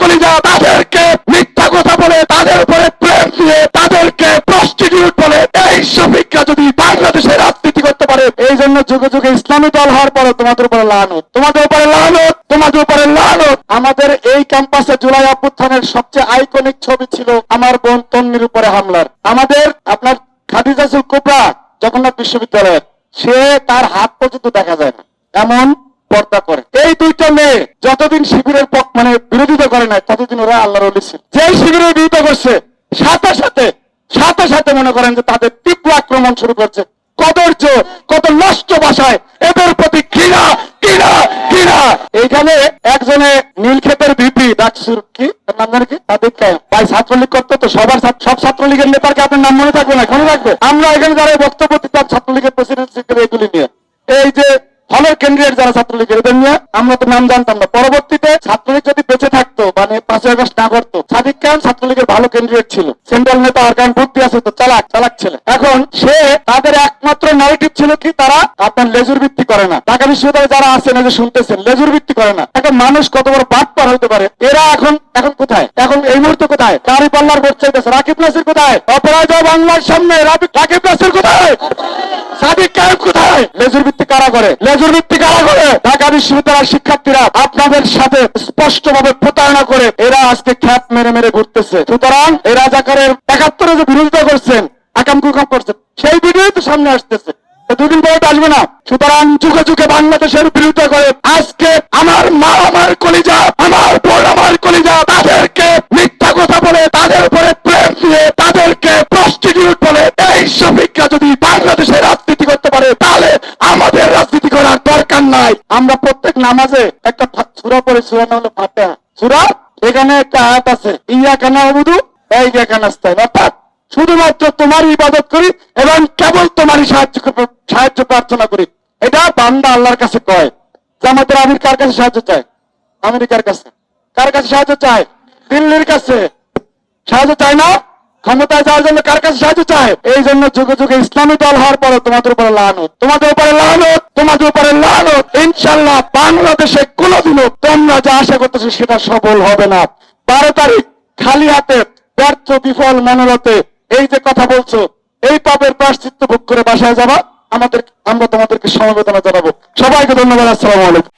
কলিজা তাদেরকে মিথ্যা কথা বলে, তাদের উপরে প্রেম দিয়ে, তাদেরকে প্রস্টিটিউট বলে এই শফিকরা যদি বাংলাদেশে রাজনীতি করতে পারে, এই জন্য যুগে যুগে ইসলামী দল হওয়ার পরে তোমাদের উপরে লানত, তোমাদের উপরে লানত, তোমাদের উপরে লানত। আমাদের এই ক্যাম্পাসে জুলাই অভ্যুত্থানের সবচেয়ে আইকনিক ছবি ছিল আমার বোন তন্নির উপরে হামলার। আমাদের আপনার খাদিজাতুল কুবরা জগন্নাথ বিশ্ববিদ্যালয়ের, সে তার হাত পর্যন্ত দেখা যায় না এমন পর্দা করে। এই দুইটা মেয়ে যতদিন শিবিরের মানে বিরোধিতা করে নাই ততদিন ওরা আল্লাহর ওলি ছিল। যেই শিবিরের বিরোধিতা করছে সাথে সাথে মনে করেন যে তাদের তীব্র আক্রমণ শুরু করছে। কদর্য কত নষ্ট ভাষায় এদের প্রতি ঘৃণা ঘৃণা ঘৃণা। এইখানে একজনে নীলক্ষেতের ভিপি ডাকসুর কি নাম জানে কি তাদের ভাই ছাত্রলীগ করতো তো সব ছাত্রলীগের নেতাকে আপনার নাম মনে থাকবে না, মনে রাখবে। আমরা এখানে যারা বক্তব্য দিতাম ছাত্রলীগের প্রেসিডেন্সি এগুলি নিয়ে, এই যে হলের কেন্দ্রের যারা ছাত্রলীগের এদের নিয়ে আমরা তো নাম জানতাম না। পরবর্তীতে ছাত্রলীগ যদি বেঁচে থাকতো মানে 5ই আগস্ট না করতো, সাদিক খান ছাত্রলীগের ভালো কেন্দ্রেট ছিল, সেন্ট্রাল নেতা আর কারণ বুদ্ধি আছে তো চালাক ছেলে। এখন সে তাদের একমাত্র ন্যারেটিভ ছিল কি তারা আপনার লেজুর ভিত্তি করে না। ঢাকা বিশ্ববিদ্যালয়ে যারা আছেন এই যে শুনতেছেন লেজুর ভিত্তি করে না। একটা মানুষ কত বড় বাটপার হতে পারে। এরা এখন কোথায়, এখন এই মুহূর্তে কোথায়? দাড়ি পাল্লার ভোট চাইতেছে। রাকিব নাসির কোথায়? অপরাজয় বাংলার সামনে রাকিব নাসির কোথায়? সাদিক খান কোথায়? লেজুর ভিত্তি কারা করে? লেজুর ভিত্তি কারা করে? ঢাকা বিশ্ববিদ্যালয়ের শিক্ষার্থীরা আপনাদের সাথে স্পষ্টভাবে প্রতারণা করে এরা আজকে খ্যাপ মেরে মেরে ঘুরতেছে। সুতরাং এই রাজাকারের 71-এ যে বিরোধিতা করছেন, আকাম কুকাম করছেন, সেই ভিডিও তো সামনে আসতেছে, দুদিন পরে আসবে না। সুতরাং যুগে যুগে বাংলাদেশের বিরোধিতা করে আজকে আমার মা আমার কলিজা, আমার বোন আমার কলিজা, তাদেরকে মিথ্যা কথা বলে, তাদের উপরে প্রেম দিয়ে, তাদেরকে প্রস্টিটিউট বলে এই শফিকরা যদি বাংলাদেশে রাজনীতি করতে পারে তাহলে আমাদের রাজনীতি করার দরকার নাই। আমরা প্রত্যেক নামাজে একটা সূরা পড়ি, সূরা নাম হলো ফাতিহা। সূরা এখানে একটা আয়াত আছে, ইয়াকা না'বুদু ওয়া ইয়াকা নাস্তাইন, অর্থাৎ শুধুমাত্র তোমার ইবাদত করি এবং কেবল তোমারই সাহায্য প্রার্থনা করি। এটা বান্দা আল্লাহর কাছে কয়। জামাতের আমির কার কাছে সাহায্য চায়? আমেরিকার কাছে। কার কাছে সাহায্য চায়? দিল্লির কাছে। সাহায্য চায় না? ক্ষমতায় যাওয়ার জন্য কার কাছে সাহায্য চায়? এই জন্য যুগে যুগে ইসলামী দল হওয়ার পরে তোমাদের উপরে লানত, তোমাদের উপরে লানত, তোমাদের উপরে লানত। ইনশাআল্লাহ বাংলাদেশে কোনোদিনও তোমরা যা আশা করতেছো সেটা সফল হবে না। 12 তারিখ খালি হাতে ব্যর্থ বিফল মনোরথে এই যে কথা বলছো, এই পাপের প্রায়শ্চিত্ত ভোগ করে বাসায় যাবা। আমরা তোমাদেরকে সমবেদনা জানাবো। সবাইকে ধন্যবাদ। আসসালামু আলাইকুম।